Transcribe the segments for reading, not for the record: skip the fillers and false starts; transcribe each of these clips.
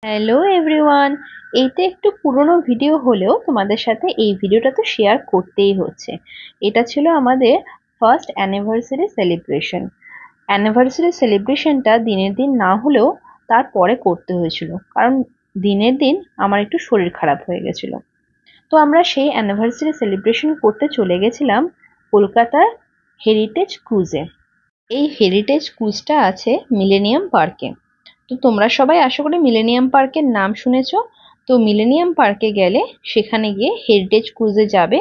Hello everyone. এইটা একটু পুরনো ভিডিও হলেও তোমাদের সাথে এই ভিডিওটা তো শেয়ার করতেই হচ্ছে। এটা ছিল আমাদের ফার্স্ট অ্যানিভার্সারি সেলিব্রেশন। অ্যানিভার্সারি সেলিব্রেশনটা দিনের দিন না হলেও তারপরে করতে হয়েছিল, কারণ দিনের দিন আমার একটু শরীর খারাপ হয়ে গেছিল। তো আমরা সেই অ্যানিভার্সারি সেলিব্রেশন করতে চলে গেছিলাম কলকাতার হেরিটেজ ক্রুজে। এই হেরিটেজ ক্রুজটা আছে মিলেনিয়াম পার্কে। তো তোমরা সবাই আশা করি মিলেনিয়াম পার্কের নাম শুনেছো। তো মিলেনিয়াম পার্কে গেলে সেখানে গিয়ে হেরিটেজ ক্রুজে যাবে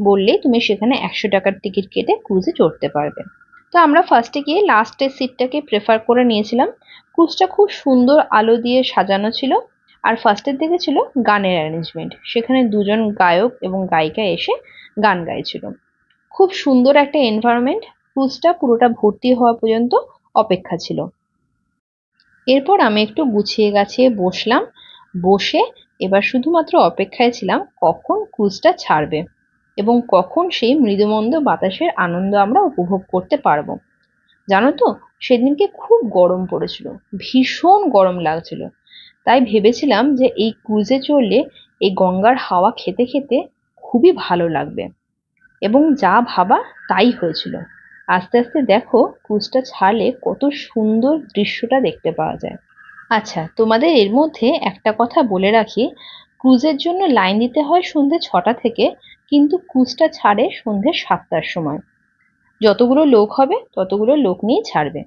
বললেই তুমি সেখানে 100 টাকার টিকিট কেটে ক্রুজে চড়তে পারবে। তো আমরা ফার্স্টে গিয়ে লাস্টের সিটটাকে প্রেফার করে নিয়েছিলাম। ক্রুজটা খুব সুন্দর আলো দিয়ে সাজানো ছিল। আর ফার্স্টের দিকে ছিল গানের অ্যারেঞ্জমেন্ট, সেখানে দুজন গায়ক এবং গায়িকা এসে গান গাইছিল। খুব সুন্দর একটা এনভায়রনমেন্ট। ক্রুজটা পুরোটা ভর্তি হওয়া পর্যন্ত অপেক্ষা ছিল। এরপর আমি একটু গুছিয়ে গাছিয়ে বসলাম। বসে এবার শুধুমাত্র অপেক্ষায় ছিলাম কখন ক্রুজটা ছাড়বে এবং কখন সেই মৃদুমন্দ বাতাসের আনন্দ আমরা উপভোগ করতে পারবো। জানো তো, সেদিনকে খুব গরম পড়েছিল, ভীষণ গরম লাগছিল। তাই ভেবেছিলাম যে এই ক্রুজে চড়লে এই গঙ্গার হাওয়া খেতে খেতে খুবই ভালো লাগবে, এবং যা ভাবা তাই হয়েছিল। আস্তে আস্তে দেখো ক্রুজটা ছাড়লে কত সুন্দর দৃশ্যটা দেখতে পাওয়া যায়। আচ্ছা, তোমাদের এর মধ্যে একটা কথা বলে রাখি, ক্রুজের জন্য লাইন দিতে হয় সন্ধে 6টা থেকে, কিন্তু ক্রুজটা ছাড়ে সন্ধে 7টার সময়। যতগুলো লোক হবে ততগুলো লোক নিয়ে ছাড়বে।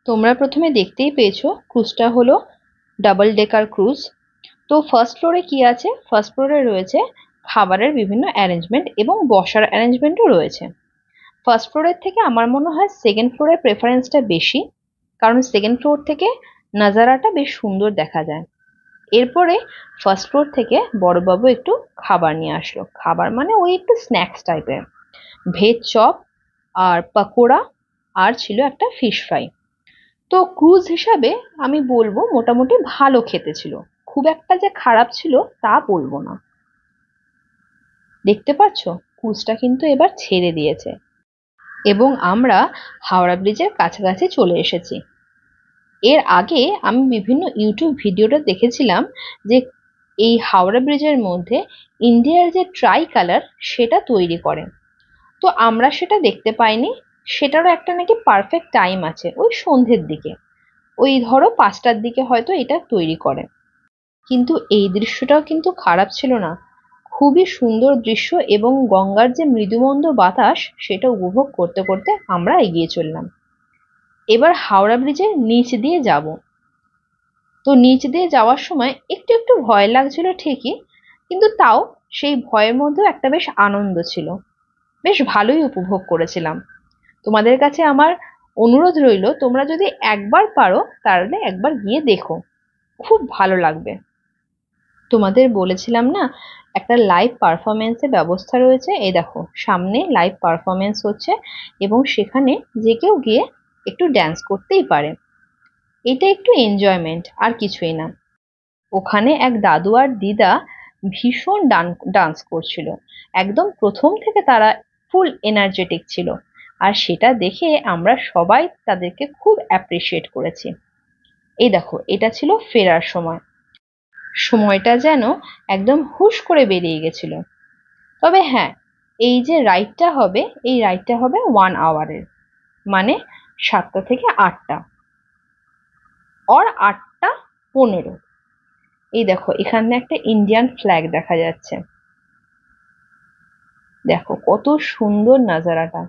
তোমরা প্রথমে দেখতেই পেয়েছো ক্রুজটা হলো ডাবল ডেকার ক্রুজ। তো ফার্স্ট ফ্লোরে কি আছে? ফার্স্ট ফ্লোরে রয়েছে খাবারের বিভিন্ন অ্যারেঞ্জমেন্ট এবং বসার অ্যারেঞ্জমেন্টও রয়েছে। ফার্স্ট ফ্লোরের থেকে আমার মনে হয় সেকেন্ড ফ্লোরের প্রেফারেন্সটা বেশি, কারণ সেকেন্ড ফ্লোর থেকে নাজারাটা বেশ সুন্দর দেখা যায়। এরপরে ফার্স্ট ফ্লোর থেকে বড়বাবু একটু খাবার নিয়ে আসলো। খাবার মানে ওই একটু স্ন্যাক্স টাইপের, ভেজ চপ আর পাকোড়া, আর ছিল একটা ফিশ ফ্রাই। তো ক্রুজ হিসাবে আমি বলবো মোটামুটি ভালো খেতে ছিল, খুব একটা যে খারাপ ছিল তা বলবো না। দেখতে পাচ্ছ ক্রুজটা কিন্তু এবার ছেড়ে দিয়েছে এবং আমরা হাওড়া ব্রিজের কাছাকাছি চলে এসেছি। এর আগে আমি বিভিন্ন ইউটিউব ভিডিওটা দেখেছিলাম যে এই হাওড়া ব্রিজের মধ্যে ইন্ডিয়ার যে ট্রাই কালার সেটা তৈরি করে। তো আমরা সেটা দেখতে পাইনি। সেটারও একটা নাকি পারফেক্ট টাইম আছে, ওই সন্ধ্যের দিকে, ওই ধরো 5টার দিকে হয়তো এটা তৈরি করে। কিন্তু এই দৃশ্যটাও কিন্তু খারাপ ছিল না, খুবই সুন্দর দৃশ্য, এবং গঙ্গার যে মৃদুমন্দ বাতাস সেটা উপভোগ করতে করতে আমরা এগিয়ে চললাম। এবার হাওড়া ব্রিজের নিচ দিয়ে যাব। তো নিচ দিয়ে যাওয়ার সময় একটু একটু ভয় লাগছিল ঠিকই, কিন্তু তাও সেই ভয়ের মধ্যেও একটা বেশ আনন্দ ছিল। বেশ ভালোই উপভোগ করেছিলাম। তোমাদের কাছে আমার অনুরোধ রইল, তোমরা যদি একবার পারো তাহলে একবার গিয়ে দেখো, খুব ভালো লাগবে। তোমাদের বলেছিলাম না একটা লাইভ পারফরমেন্সের ব্যবস্থা রয়েছে, এই দেখো সামনে লাইভ পারফরমেন্স হচ্ছে, এবং সেখানে যে কেউ গিয়ে একটু ড্যান্স করতেই পারে। এটা একটু এনজয়মেন্ট, আর কিছুই না। ওখানে এক দাদু আর দিদা ভীষণ ডান্স করছিল, একদম প্রথম থেকে তারা ফুল এনার্জেটিক ছিল। আর সেটা দেখে আমরা সবাই তাদেরকে খুব অ্যাপ্রিসিয়েট করেছি। এই দেখো এটা ছিল ফেরার সময়। সময়টা যেন একদম হুশ করে বেরিয়ে গেছিল। তবে হ্যাঁ, এই যে রাইডটা হবে, এই রাইডটা হবে 1 আওয়ারের, মানে 7টা থেকে 8টা, আর 8টা 15। এই দেখো এখানে একটা ইন্ডিয়ান ফ্ল্যাগ দেখা যাচ্ছে, দেখো কত সুন্দর নাজারাটা।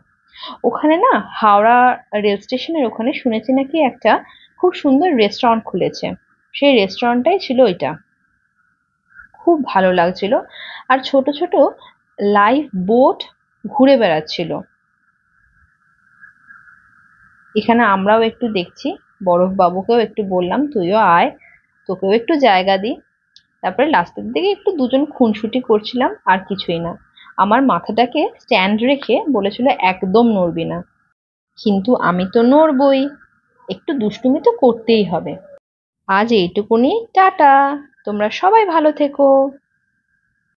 ওখানে না হাওড়া রেল স্টেশনের ওখানে শুনেছি নাকি একটা খুব সুন্দর রেস্টুরেন্ট খুলেছে, সেই রেস্টুরেন্টটাই ছিল এটা। খুব ভালো লাগছিল। আর ছোট ছোট লাইভ বোট ঘুরে বেড়াচ্ছিল। এখানে আমরাও একটু দেখছি। বরফ বাবুকেও একটু বললাম তুইও আয়, তোকেও একটু জায়গা দিই। তারপরে লাস্টের দিকে একটু দুজন খুনসুটি করছিলাম, আর কিছুই না। আমার মাথাটাকে স্ট্যান্ড রেখে বলেছিল একদম নড়বি না, কিন্তু আমি তো নড়বই, একটু দুষ্টুমি তো করতেই হবে। আজ এইটুকুনি, টাটা। তোমরা সবাই ভালো থেকো।